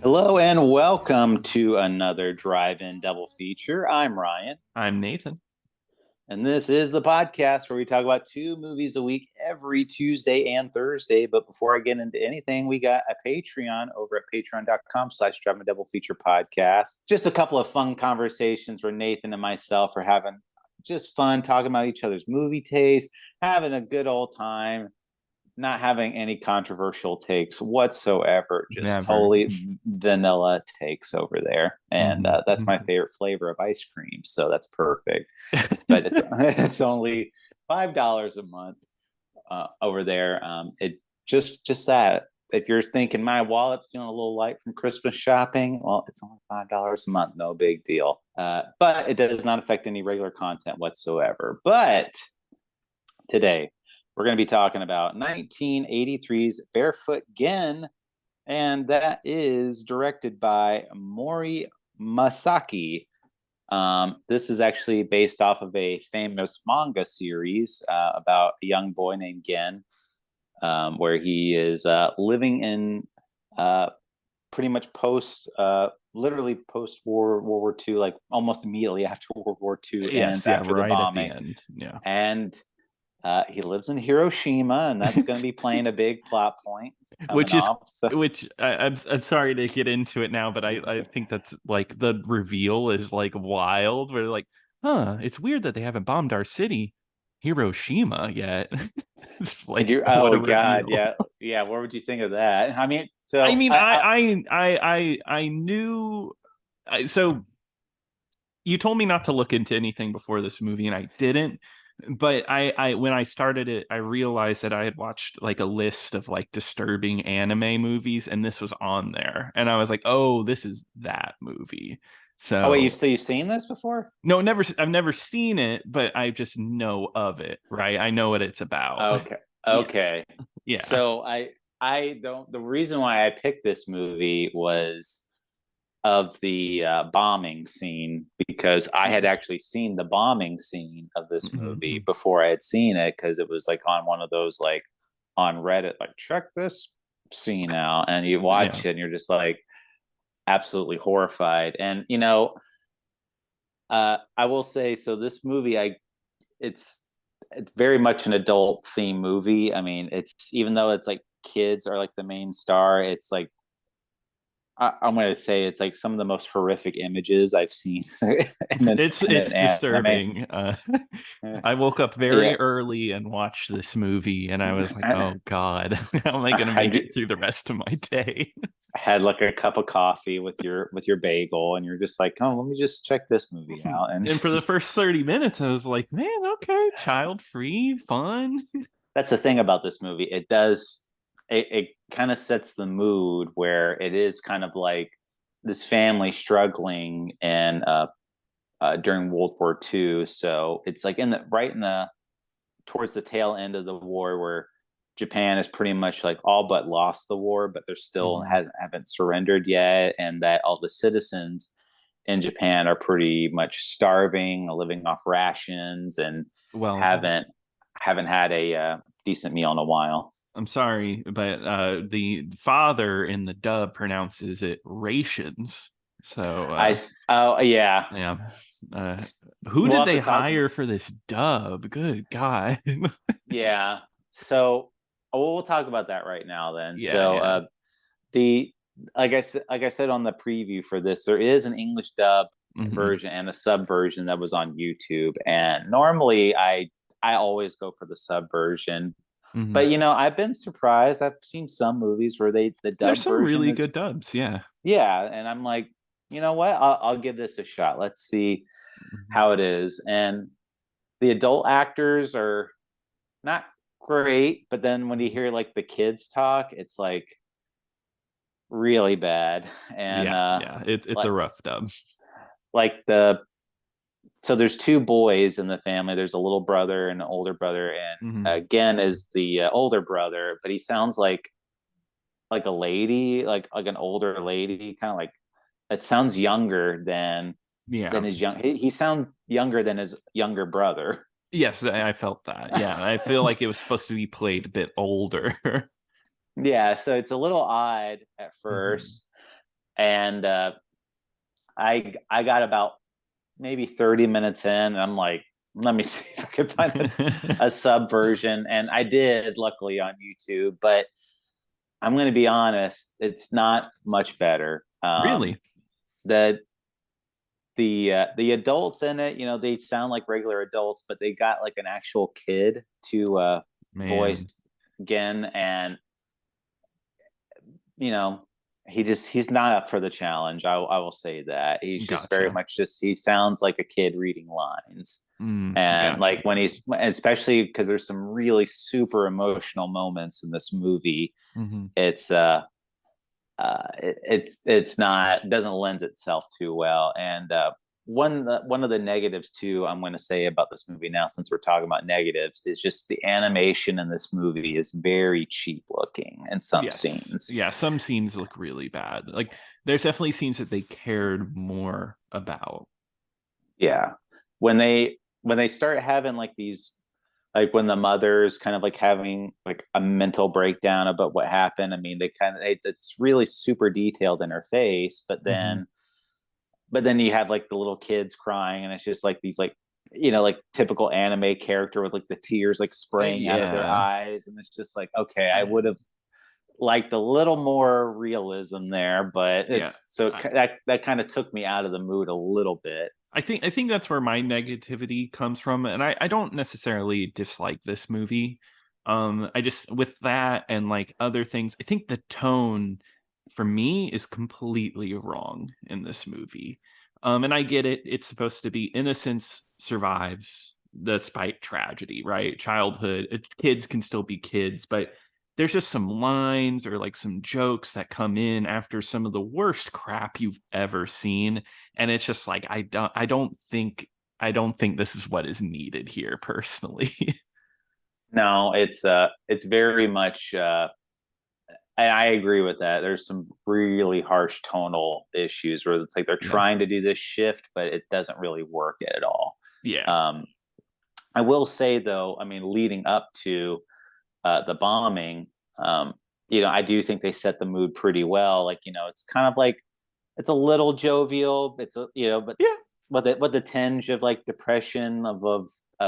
Hello and welcome to another drive-in double feature. I'm Ryan. I'm Nathan. And this is the podcast where we talk about 2 movies a week every Tuesday and Thursday. But before I get into anything, we got a Patreon over at patreon.com/drive-in double feature podcast. Just a couple of fun conversations where Nathan and myself are having just fun talking about each other's movie taste, having a good old time. Not having any controversial takes whatsoever, just totally vanilla takes over there, and that's my favorite flavor of ice cream, so that's perfect. But it's only $5 a month over there. It just that if you're thinking my wallet's feeling a little light from Christmas shopping, well, it's only $5 a month, no big deal. But it does not affect any regular content whatsoever. But today we're going to be talking about 1983's Barefoot Gen, and that is directed by Mori Masaki. This is actually based off of a famous manga series about a young boy named Gen, where he is living in pretty much literally post-World War II, like almost immediately after World War II ends, after the bombing. At the end. Yeah. And he lives in Hiroshima, and that's going to be playing a big plot point. Which I'm sorry to get into it now, but I think that's like the reveal is like wild. We're like, it's weird that they haven't bombed our city, Hiroshima, yet. It's like, oh god, yeah. What would you think of that? I mean, I knew. So you told me not to look into anything before this movie, and I didn't. But I when I started it, I realized that I had watched like a list of like disturbing anime movies, and this was on there, and I was like, "Oh, this is that movie." So, wait, you've seen this before? No, never. I've never seen it, but I just know of it, right? I know what it's about. Okay. Yeah. So I don't. The reason why I picked this movie was of the bombing scene, because I had actually seen the bombing scene of this movie before I had seen it, because it was like on one of those, like on Reddit, like check this scene out, and you watch it and you're just like absolutely horrified. And I will say, so this movie, it's very much an adult theme movie. I mean, it's, even though it's like kids are like the main star, it's like I'm going to say it's like some of the most horrific images I've seen. It's disturbing. I woke up very early and watched this movie, and I was like, "Oh God, how am I going to make it through the rest of my day?" I had like a cup of coffee with your bagel, and you're just like, "Oh, let me just check this movie out." And for the first 30 minutes, I was like, "Man, okay, child-free, fun." That's the thing about this movie. It kind of sets the mood where it is kind of like this family struggling and during World War II. So it's like towards the tail end of the war, where Japan is pretty much like all but lost the war, but they're still haven't surrendered yet, and that all the citizens in Japan are pretty much starving, living off rations, and haven't had a decent meal in a while. I'm sorry, but the father in the dub pronounces it rations. So yeah. Who did they hire for this dub? Good God. Yeah. So we'll talk about that right now then. The like I said on the preview for this, there is an English dub version and a sub version that was on YouTube. And normally I always go for the sub version. But I've been surprised. I've seen some movies where the dub there's some version really good dubs, yeah, and I'm like, you know what? I'll give this a shot. Let's see how it is. And the adult actors are not great, but then when you hear like the kids talk, it's like really bad. And it's like, a rough dub. Like so there's 2 boys in the family. There's a little brother and an older brother, and Gen is the older brother, but he sounds like a lady, like an older lady, kind of like, it sounds younger than his he sounds younger than his younger brother. Yes, I felt that. Yeah, I feel like it was supposed to be played a bit older. Yeah, so it's a little odd at Hmm. first, and I got about maybe 30 minutes in, and I'm like, let me see if I can find a sub version, and I did, luckily, on YouTube. But I'm going to be honest, it's not much better. Really? The the adults in it, they sound like regular adults, but they got like an actual kid to Man, voice Gen, and you know, he's not up for the challenge. I will say that he's just very gotcha. much just he sounds like a kid reading lines. And Gotcha. like when he's especially because there's some really super emotional moments in this movie, Hmm. it's it's not doesn't lend itself too well. And one of the negatives too I'm going to say about this movie now, since we're talking about negatives, is just the animation in this movie is very cheap looking in some Yes. scenes. Yeah, some scenes look really bad. Like there's definitely scenes that they cared more about. Yeah, when they start having like these, like when the mother's kind of like having like a mental breakdown about what happened. I mean, it's really super detailed in her face, but Hmm. then you have like the little kids crying, and it's just like these like like typical anime character with like the tears like spraying out of their Yeah. eyes, and it's just like, okay, I would have liked a little more realism there, but Yeah. it's so I, that kind of took me out of the mood a little bit. I think that's where my negativity comes from. And I don't necessarily dislike this movie. I just with that and like other things, I think the tone for me is completely wrong in this movie. And I get it. It's supposed to be innocence survives despite tragedy, right? Childhood, kids can still be kids, but there's just some lines or like some jokes that come in after some of the worst crap you've ever seen, and it's just like I don't think this is what is needed here personally. No, it's very much I agree with that. There's some really harsh tonal issues where it's like they're Yeah. trying to do this shift, but it doesn't really work at all. Yeah. Um, I will say though, I mean, leading up to the bombing, um, I do think they set the mood pretty well. Like, it's kind of like it's a little jovial. It's but Yeah. with the tinge of like depression of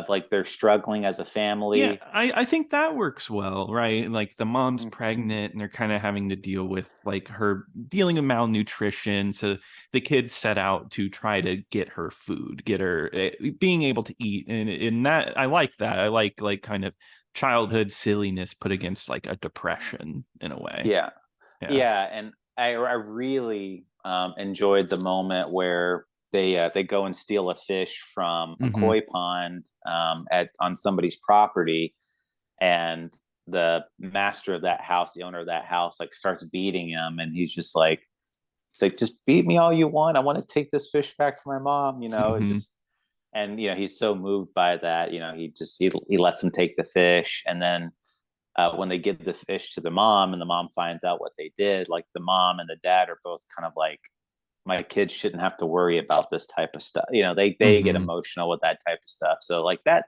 like they're struggling as a Yeah, family. I think that works well, right? Like the mom's Mm. pregnant and they're kind of having to deal with like her dealing with malnutrition. So the kids set out to try to get her food, get her being able to eat. And in that, I like that. I like kind of childhood silliness put against like a depression in a way. Yeah, Yeah. yeah, and I really enjoyed the moment where they go and steal a fish from a Hmm. koi pond at on somebody's property, and the master of that house, the owner of that house, like starts beating him, and he's like, just beat me all you want. I want to take this fish back to my mom. It Hmm. just and he's so moved by that. He lets him take the fish, and then when they give the fish to the mom and the mom finds out what they did, like the mom and the dad are both kind of like, my kids shouldn't have to worry about this type of stuff. They get Hmm. emotional with that type of stuff. So like that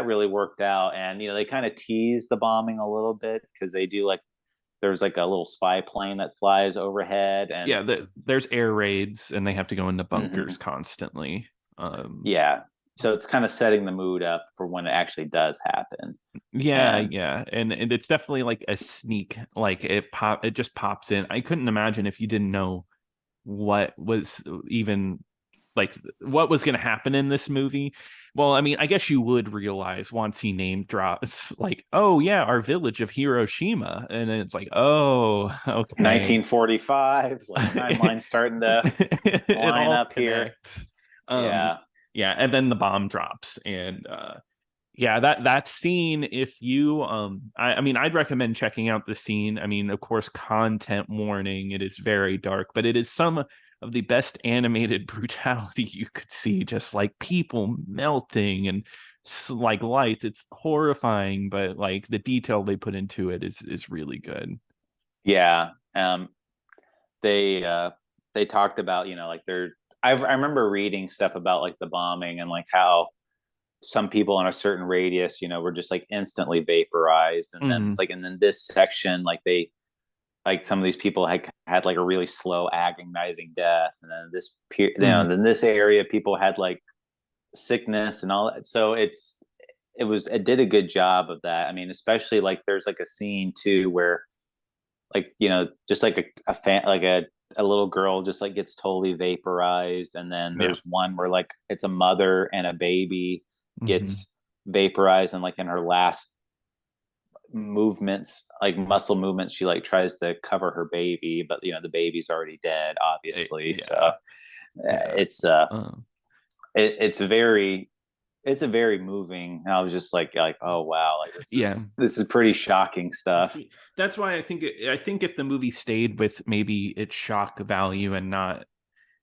really worked out. And they kind of tease the bombing a little bit because they do like there's like a little spy plane that flies overhead. And Yeah, there's air raids and they have to go into mhm, bunkers constantly. Um, yeah, so it's kind of setting the mood up for when it actually does happen. yeah, And yeah, and it's definitely like a sneak, like it just pops in. I couldn't imagine if you didn't know what was even like what was going to happen in this movie. Well, I mean, I guess you would realize once he name drops, like, oh yeah, our village of Hiroshima, and then it's like, oh, okay. 1945, like timeline starting to It line all up here. connects. Yeah. Yeah, and then the bomb drops, and yeah, that scene, if you I mean I'd recommend checking out the scene. I mean, of course, content warning, it is very dark, but it is some of the best animated brutality you could see, just like people melting and like lights. It's horrifying, but like the detail they put into it is really good. Yeah. They talked about, like I remember reading stuff about like the bombing and like how some people in a certain radius, were just like instantly vaporized. And then Mm-hmm. it's like, and then this section, like like some of these people had like a really slow agonizing death. And then Mm-hmm. then this area, people had like sickness and all that. So it did a good job of that. I mean, especially like there's like a scene too where like just like a little girl just like gets totally vaporized, and then Yeah. there's one where like it's a mother and a baby Mm-hmm. gets vaporized, and like in her last movements, like muscle movements, she like tries to cover her baby, but the baby's already dead, obviously. So Yeah. Yeah. it's Uh, it's very it's a very moving. I was just like, oh wow, like this yeah. is this is pretty shocking stuff. See, that's why I think if the movie stayed with maybe its shock value and not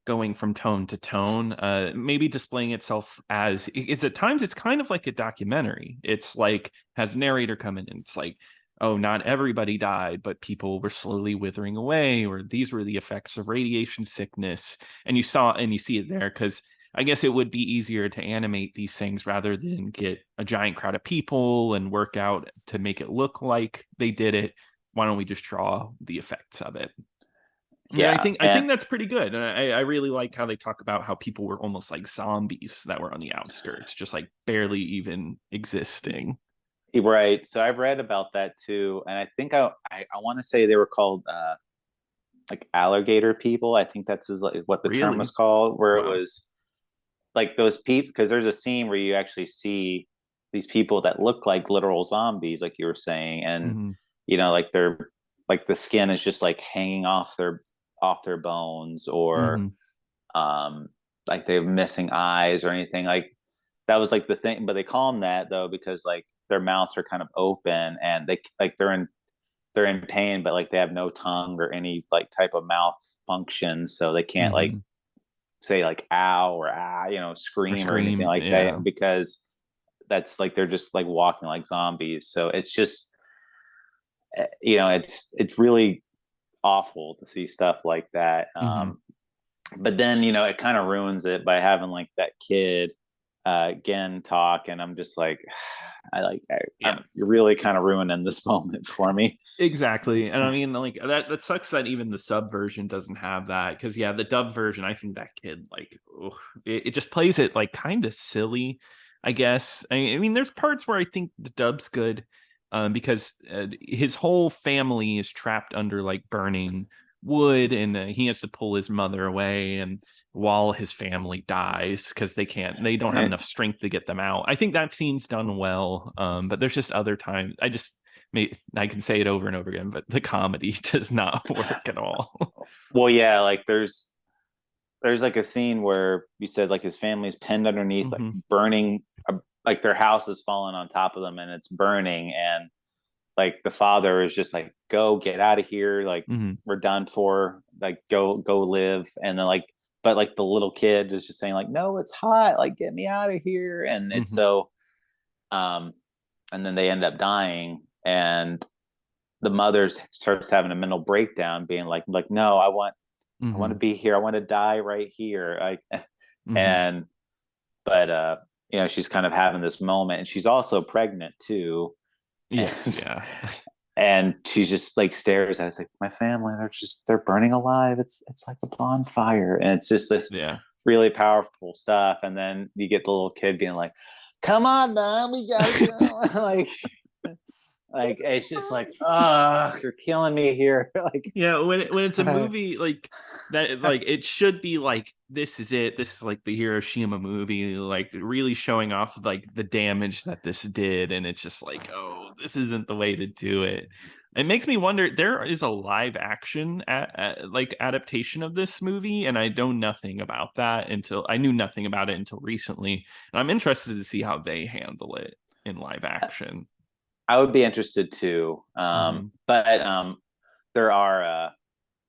going from tone to tone, maybe displaying itself as it's at times it's kind of like a documentary. It's like has narrator come in and it's like, oh, not everybody died, but people were slowly withering away, or these were the effects of radiation sickness. And you see it there because I guess it would be easier to animate these things rather than get a giant crowd of people and work out to make it look like they did it. Why don't we just draw the effects of it? Yeah, Yeah, I and think that's pretty good. And I really like how they talk about how people were almost like zombies that were on the outskirts, just like barely even existing. right. So I've read about that too, and I think I want to say they were called like alligator people. I think like what the term was Really? called, where it Wow. was like those people, because there's a scene where you actually see these people that look like literal zombies, like you were saying, and Mm-hmm. like they're like the skin is just like hanging off their bones, or Mm-hmm. um like they're missing eyes or anything. Like that was like the thing, but they call them that though because like their mouths are kind of open, and they like they're in pain, but like they have no tongue or any like type of mouth function, so they can't like Mm-hmm. say like ow or Or scream or anything scream. like Yeah. that, because that's like they're just like walking like zombies. So it's just it's really awful to see stuff like that. Mm-hmm. But then it kind of ruins it by having like that kid again talk, and I'm just like Yeah. you're really kind of ruining this moment for me. Exactly. And I mean, like that sucks that even the sub version doesn't have that. Cause yeah, the dub version, I think that kid like ugh, it just plays it like kind of silly, I guess. I mean, there's parts where I think the dub's good, because his whole family is trapped under like burning wood, and he has to pull his mother away, and while his family dies because they don't have enough strength to get them out. I think that scene's done well. But there's just other times I can say it over and over again, but the comedy does not work at all. Well, yeah, like there's like a scene where you said like his family's pinned underneath like Mm-hmm. burning, like their house is falling on top of them and it's burning, and like the father is just like, go get out of here, like Mm-hmm. we're done for, like go live. And then like, but like the little kid is just saying like, no, it's hot, like get me out of here. And it's Mm-hmm. so um and then they end up dying, and the mother starts having a mental breakdown being like, no, I want Mm-hmm. to be here, I want to die right here, like. Mm-hmm. And but she's kind of having this moment, and she's also pregnant too. Yes, and yeah. and she just like stares at us like, my family, they're burning alive, it's like a bonfire, and it's just this Yeah. really powerful stuff. And then you get the little kid being like, come on mom, we gotta go. like it's just like, you're killing me here. Like Yeah, when it's a movie like that, like it should be like this is it. This is like the Hiroshima movie, like really showing off like the damage that this did, and it's just like, oh, this isn't the way to do it. It makes me wonder. There is a live action like adaptation of this movie, and I knew nothing about it until recently, and I'm interested to see how they handle it in live action. I would be interested too. Mm-hmm. But there are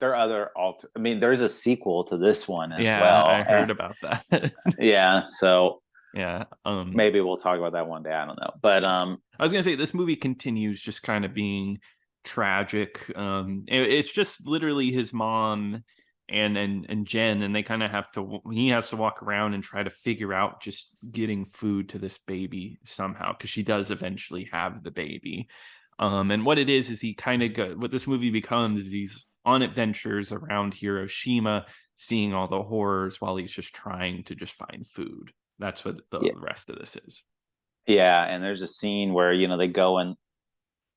I mean, there's a sequel to this one as Yeah, I well. heard about that. Yeah, so Yeah. maybe we'll talk about that one day. I don't know. But Yeah. I was gonna say this movie continues just kind of being tragic. It's just literally his mom and Jen, and they kind of he has to walk around and try to figure out just getting food to this baby somehow, because she does eventually have the baby. And what it is he kind of what this movie becomes is he's on adventures around Hiroshima, seeing all the horrors while he's just trying to just find food. That's what the Yeah. rest of this is. Yeah, and there's a scene where they go and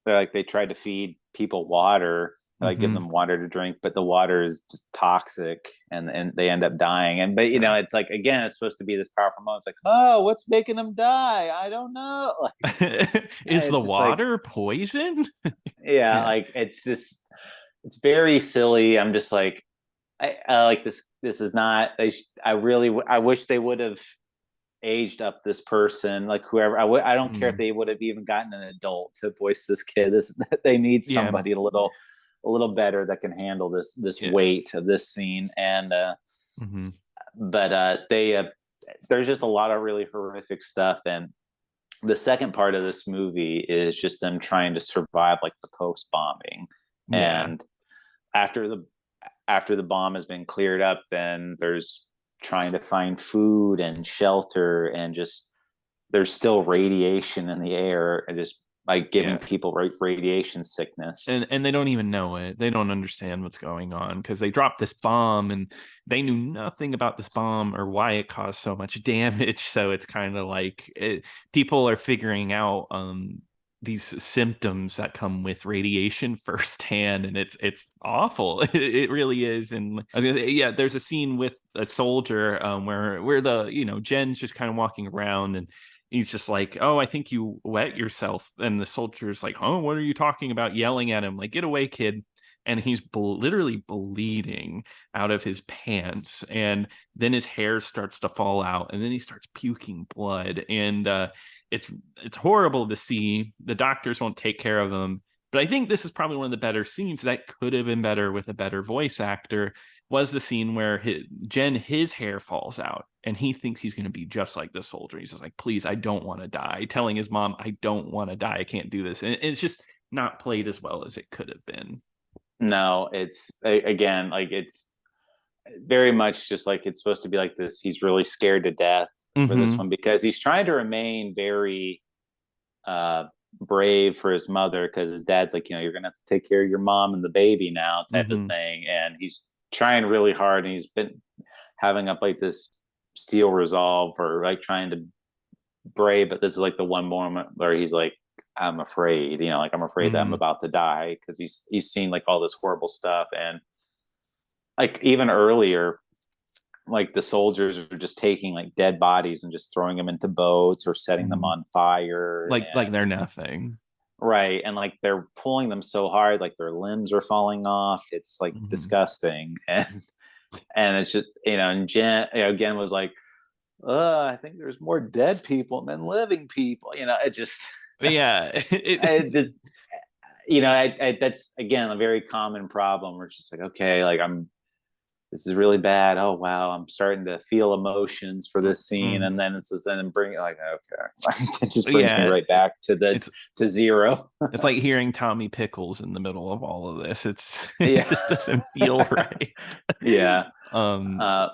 they tried to feed people water, like give Mm-hmm. them water to drink, but the water is just toxic, and they end up dying. And but it's like, again, it's supposed to be this powerful moment. It's like, oh, what's making them die? I don't know. Like, Is the it's just like, water poison? yeah, Yeah. like it's very silly. I'm just like, I like this. This is not. I wish they would have aged up this person, like whoever. I don't care if Mm. they would have even gotten an adult to voice this kid. They need Yeah. somebody a little better that can handle this Yeah. weight of this scene. And Mm-hmm. but there's just a lot of really horrific stuff. And the second part of this movie is just them trying to survive like the post bombing. Yeah. And after the bomb has been cleared up, then there's trying to find food and shelter, and just there's still radiation in the air, and just like giving Yeah. people radiation sickness. And they don't even know it. They don't understand what's going on because they dropped this bomb and they knew nothing about this bomb or why it caused so much damage. So it's kind of like people are figuring out these symptoms that come with radiation firsthand, and it's awful. It really is. And I was gonna say, yeah, there's a scene with a soldier where the Jen's just kind of walking around, and he's just like, oh, I think you wet yourself. And the soldier's like, oh, what are you talking about? Yelling at him, like, get away, kid. And he's literally bleeding out of his pants. And then his hair starts to fall out. And then he starts puking blood. And it's horrible to see. The doctors won't take care of him. But I think this is probably one of the better scenes that could have been better with a better voice actor, was the scene where his hair falls out and he thinks he's going to be just like the soldier. He's just like, please, I don't want to die. Telling his mom, I don't want to die. I can't do this. And it's just not played as well as it could have been. No, it's again, like, it's very much just like it's supposed to be like this. He's really scared to death for this Mm-hmm. one, because he's trying to remain very uh brave for his mother, because his dad's like, you're gonna have to take care of your mom and the baby now, type of Mm-hmm. thing. And he's trying really hard, and he's been having up like this steel resolve, or like trying to brave. But this is like the one moment where he's like, I'm afraid, like, I'm afraid that I'm Mm-hmm. about to die, because he's seen like all this horrible stuff. And like even earlier, like the soldiers are just taking like dead bodies and just throwing them into boats or setting them Mm-hmm. on fire. Like And they're nothing. right, and like they're pulling them so hard, like their limbs are falling off. It's like Mm-hmm. disgusting. And it's just, and Jen, again, was like, I think there's more dead people than living people. It just, But yeah, it just, that's again a very common problem, where it's just like, okay, like, this is really bad. Oh wow, I'm starting to feel emotions for this scene, mm, and then it's just, then bring it like, okay, it just brings me yeah, right back it's to zero. it's like hearing Tommy Pickles in the middle of all of this. It Yeah, just doesn't feel right. yeah. um Uh,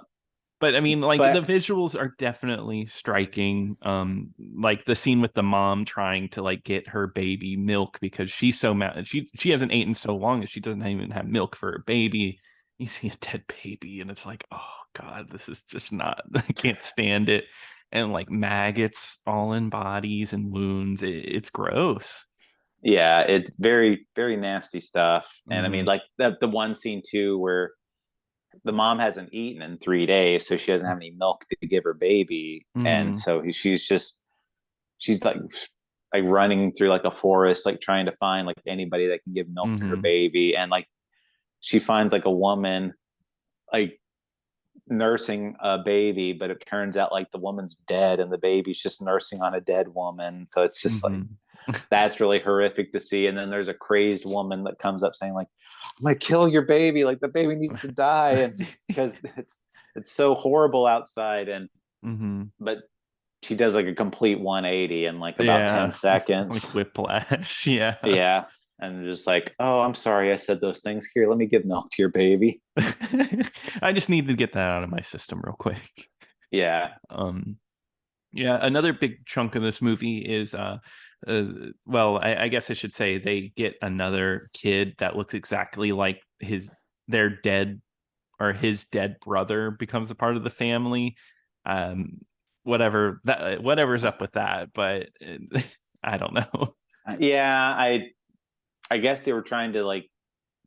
but I mean, like, the but visuals are definitely striking. Like the scene with the mom trying to like get her baby milk because she's so mad. She hasn't eaten so long that she doesn't even have milk for her baby. You see a dead baby, and it's like, oh God, this is just not. I can't stand it. And like maggots all in bodies and wounds. It's gross. yeah, it's very, very nasty stuff. And I mean, Mm-hmm. like the one scene too, where the mom hasn't eaten in 3 days, so she doesn't have any milk to give her baby. And Mm-hmm. so she's like running through like a forest, like trying to find like anybody that can give milk to her Mm-hmm. baby. And like she finds like a woman like nursing a baby, but it turns out like the woman's dead and the baby's just nursing on a dead woman. So it's just like, Mm-hmm. that's really horrific to see. And then there's a crazed woman that comes up saying like, I'm gonna kill your baby, like the baby needs to die, and just because it's so horrible outside. And Mm-hmm. but she does like a complete 180 in like about 10 Yeah, like seconds. whiplash. Yeah. Yeah. and just like, oh, I'm sorry I said those things. Here, let me give milk to your baby. I just need to get that out of my system real quick. Yeah. Um, yeah, another big chunk of this movie is well, I guess I should say they get another kid that looks exactly like their dead or his dead brother becomes a part of the family. Um, whatever's up with that, but I don't know. Yeah, I guess they were trying to like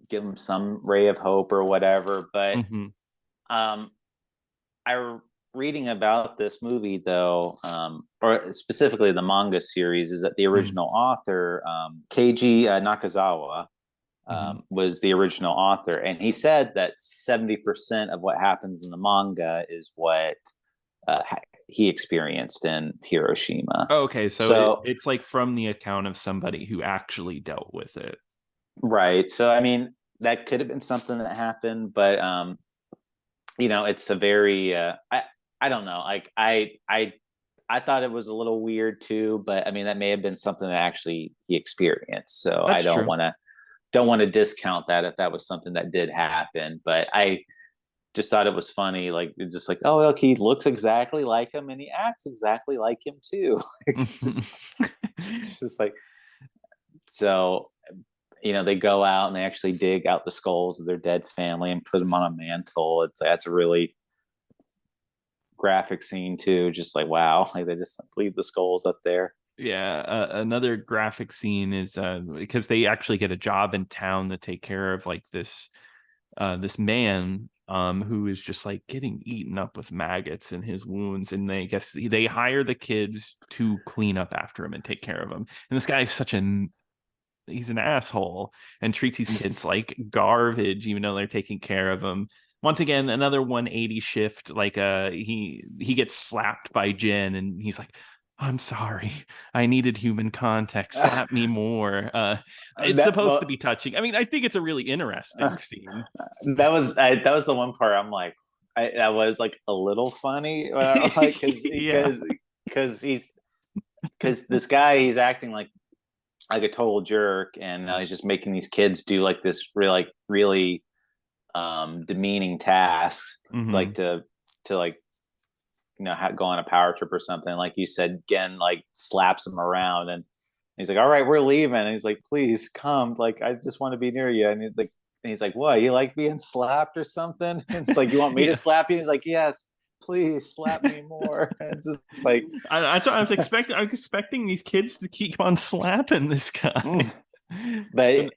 give him some ray of hope or whatever, but Hmm. um I reading about this movie though, or specifically the manga series, is that the Hmm. original author, Keiji Nakazawa, Hmm. was the original author, and he said that 70% of what happens in the manga is what uh, he experienced in Hiroshima. Okay, so So, it's like from the account of somebody who actually dealt with it. right. So, I mean, that could have been something that happened, but it's a very I don't know. Like I thought it was a little weird too, but I mean that may have been something that actually he experienced. So I That's true. don't want to discount that if that was something that did happen. But I just thought it was funny, like just like, oh, look, he looks exactly like him and he acts exactly like him too. Just like, so they go out and they actually dig out the skulls of their dead family and put them on a mantle. That's a really graphic scene too. Just like, wow, like they just leave the skulls up there. Yeah, another graphic scene is because they actually get a job in town to take care of like this man who is just like getting eaten up with maggots in his wounds, and they hire the kids to clean up after him and take care of him. And this guy is he's an asshole and treats these kids like garbage, even though they're taking care of him. Once again, another 180 shift. Like he gets slapped by Jen, and he's like, "I'm sorry, I needed human contact. Slap me more." It's that supposed to well, be touching. I mean, I think it's a really interesting scene. that was the one part I'm like, that was like a little funny, like Yeah. because because this guy, he's acting like a total jerk, and he's just making these kids do like this really demeaning tasks, like Hmm. to like go on a power trip or something. Like you said, Gen like slaps him around, and he's like, "All right, we're leaving." And he's like, "Please come, like I just want to be near you." And he's like, "What? You like being slapped or something?" And it's like, "You want me to Yeah. slap you?" And he's like, "Yes, please slap me more." And it's just like, I was expecting these kids to keep on slapping this guy. mm. But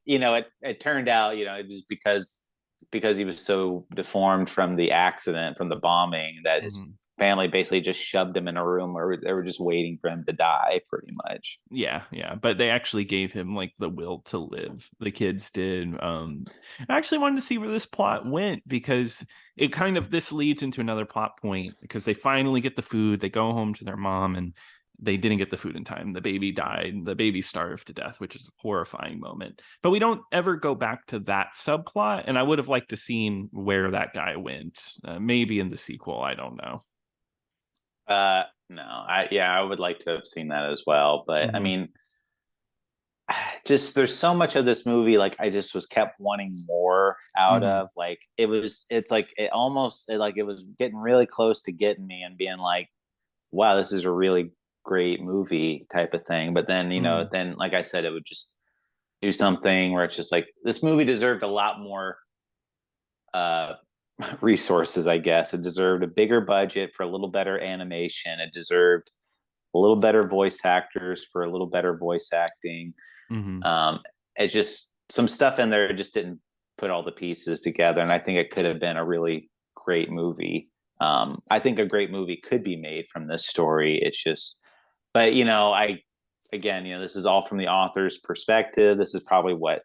it turned out, it was because he was so deformed from the accident, from the bombing, that his Mhm. family basically just shoved him in a room where they were just waiting for him to die, pretty much. Yeah, yeah, but they actually gave him like the will to live. The kids did. I actually wanted to see where this plot went because it kind of this leads into another plot point because they finally get the food. They go home to their mom and they didn't get the food in time. The baby died. The baby starved to death, which is a horrifying moment. But we don't ever go back to that subplot, and I would have liked to seen where that guy went. Maybe in the sequel. I don't know. No, I would like to have seen that as well, but I Hmm. mean, just there's so much of this movie like I just was kept wanting more out Hmm. of. Like it's like it was getting really close to getting me and being like, wow, this is a really great movie type of thing. But then, Hmm. then like I said, it would just do something where it's just like this movie deserved a lot more uh resources, I guess. It deserved a bigger budget for a little better animation. It deserved a little better voice actors for a little better voice acting. Hmm. Um, it's just some stuff in there just didn't put all the pieces together, and I think it could have been a really great movie. I think a great movie could be made from this story. It's just, but I again, this is all from the author's perspective. This is probably what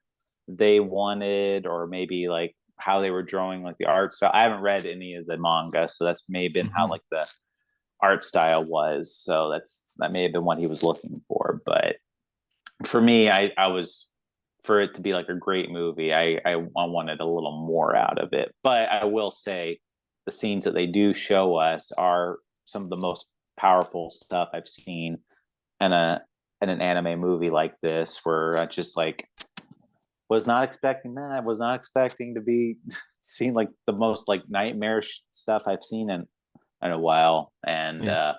they wanted, or maybe like how they were drawing like the art. So I haven't read any of the manga, so that's may have been how Hmm. like the art style was. So that may have been what he was looking for. But for me, I was for it to be like a great movie. I wanted a little more out of it. But I will say, the scenes that they do show us are some of the most powerful stuff I've seen in a in an anime movie like this, where just like was not expecting that. Was not expecting to be seeing like the most like nightmarish stuff I've seen in a while, and Yeah.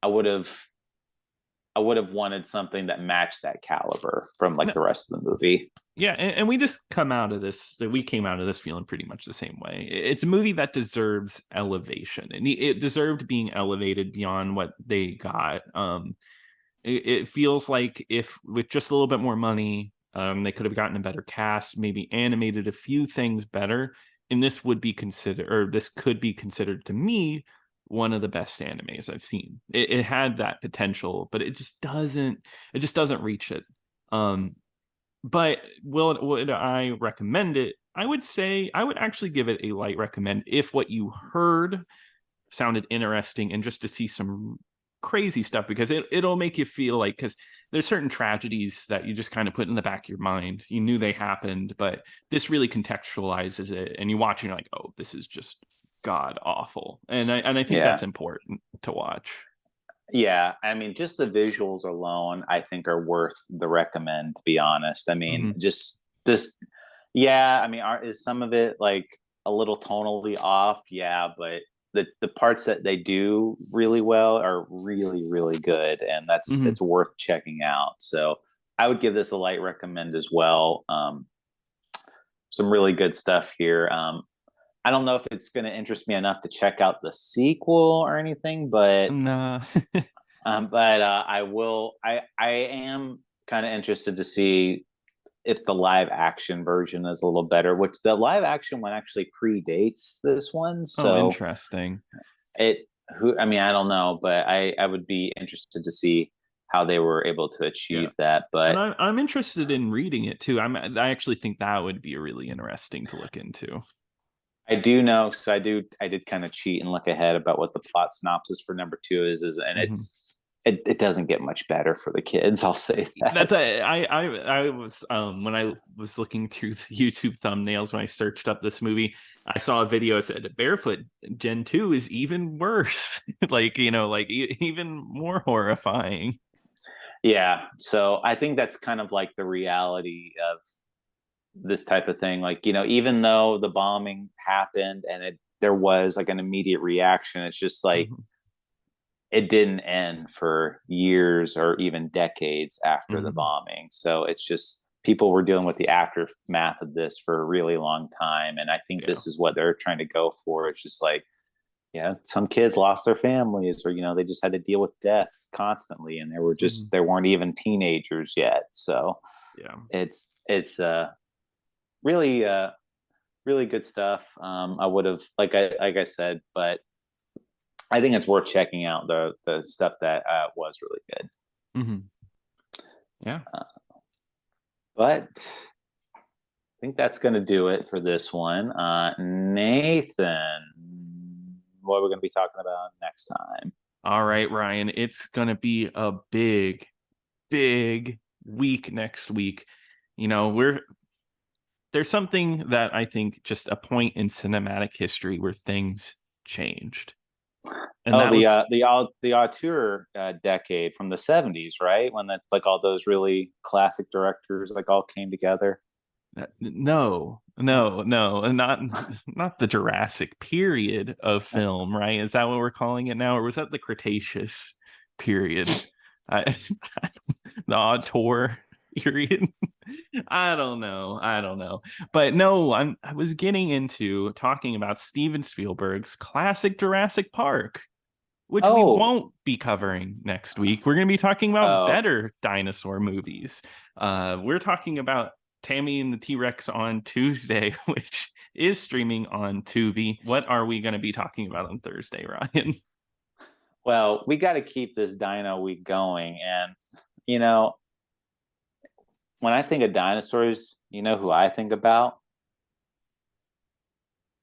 I would have wanted something that matched that caliber from like No, the rest of the movie. yeah, and we just come out of this. We came out of this feeling pretty much the same way. It's a movie that deserves elevation, and it deserved being elevated beyond what they got. It feels like if with just a little bit more money, they could have gotten a better cast, maybe animated a few things better, and this would be considered, or this could be considered to me, one of the best animes I've seen. It had that potential, but it just doesn't. It just doesn't reach it. But would I recommend it? I would say I would actually give it a light recommend if what you heard sounded interesting and just to see some crazy stuff, because it'll make you feel like, because there's certain tragedies that you just kind of put in the back of your mind. You knew they happened, but this really contextualizes it, and you watch and you're like, oh, this is just god awful. And I think Yeah. that's important to watch. Yeah, I mean, just the visuals alone, I think, are worth the recommend. To be honest, I mean, Mm-hmm. just yeah. I mean, is some of it like a little tonally off? Yeah, but the parts that they do really well are really really good, and Mm-hmm. it's worth checking out. So I would give this a light recommend as well. Some really good stuff here. I don't know if it's going to interest me enough to check out the sequel or anything, but Nah. I will. I am kind of interested to see if the live action version is a little better. Which the live action one actually predates this one, Oh, so interesting. it. Who I mean, I don't know, but I would be interested to see how they were able to Yeah. achieve that. And But I'm interested in reading it too. I actually think that would be really interesting to look into. I do know, because I did kind of cheat and look ahead about what the plot synopsis for number two and Mhm. it doesn't get much better for the kids. I'll say That's that. I was when I was looking through the YouTube thumbnails when I searched up this movie, I saw a video that said Barefoot Gen 2 is even worse. Like, like even more horrifying. Yeah, so I think that's kind of like the reality of this type of thing. Like, even though the bombing happened and there was like an immediate reaction, it's just like Mhm. it didn't end for years or even decades after the Mhm. bombing. So it's just people were dealing with the aftermath of this for a really long time. And I think Yeah. this is what they're trying to go for. It's just like, yeah, some kids lost their families, or they just had to deal with death constantly, and Mhm. they weren't even teenagers yet. So Yeah. it's really really good stuff. I would have like I said, but I think it's worth checking out the stuff that was really good. Mhm. Yeah. Uh, but I think that's going to do it for this one. Nathan, what are we going to be talking about next time? All right, Ryan. It's gonna be a big week next week. We're there's something that I think just a point in cinematic history where things changed. And Oh, that was the auteur decade from the '70s, right? When that's like all those really classic directors like all came together. no, and not the Jurassic period of film, right? Is that what we're calling it now, or was that the Cretaceous period? I, the auteur period. I don't know. But no, I was getting into talking about Steven Spielberg's classic Jurassic Park, which we Oh, won't be covering next week. We're going to be talking about oh, better dinosaur movies. We're talking about Tammy and the T-Rex on Tuesday, which is streaming on Tubi. What are we going to be talking about on Thursday, Ryan? well, we got to keep this Dino Week going, and you know, when I think of dinosaurs, you know who I think about?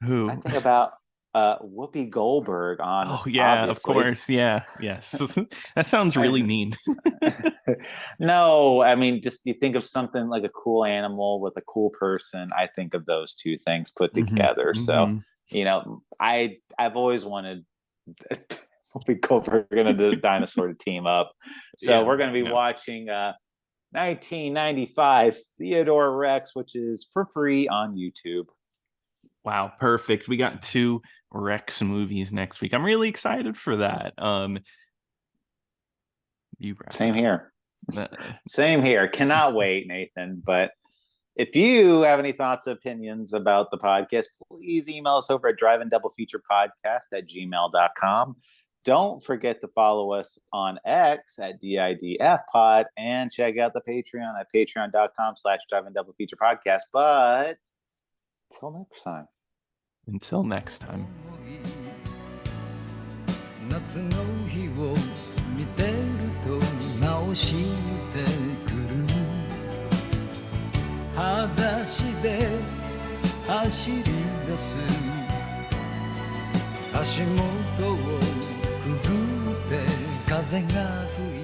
I Who? think about Whoopi Goldberg. Oh Honest, yeah, of obviously. course. Yeah, yes. That sounds really I, mean. no, I mean, just you think of something like a cool animal with a cool person. I think of those two things put Hmm. together. So, Hmm. I've always wanted we go for gonna do dinosaur to team up. So Yeah, we're gonna be yeah. watching 1995's Theodore Rex, which is for free on YouTube. Wow, perfect. We got 2 Rex movies next week. I'm really excited for that. Same here. Same here. Cannot wait, Nathan. But if you have any thoughts, opinions about the podcast, please email us over at driveanddoubleFeaturePodcast@gmail.com. Don't forget to follow us on X at DIDFpod and check out the Patreon at patreon.com/driveanddoubleFeaturePodcast. But until next time. 夏の日を見てると直してくる裸足で走り出す足元をくぐって風が吹い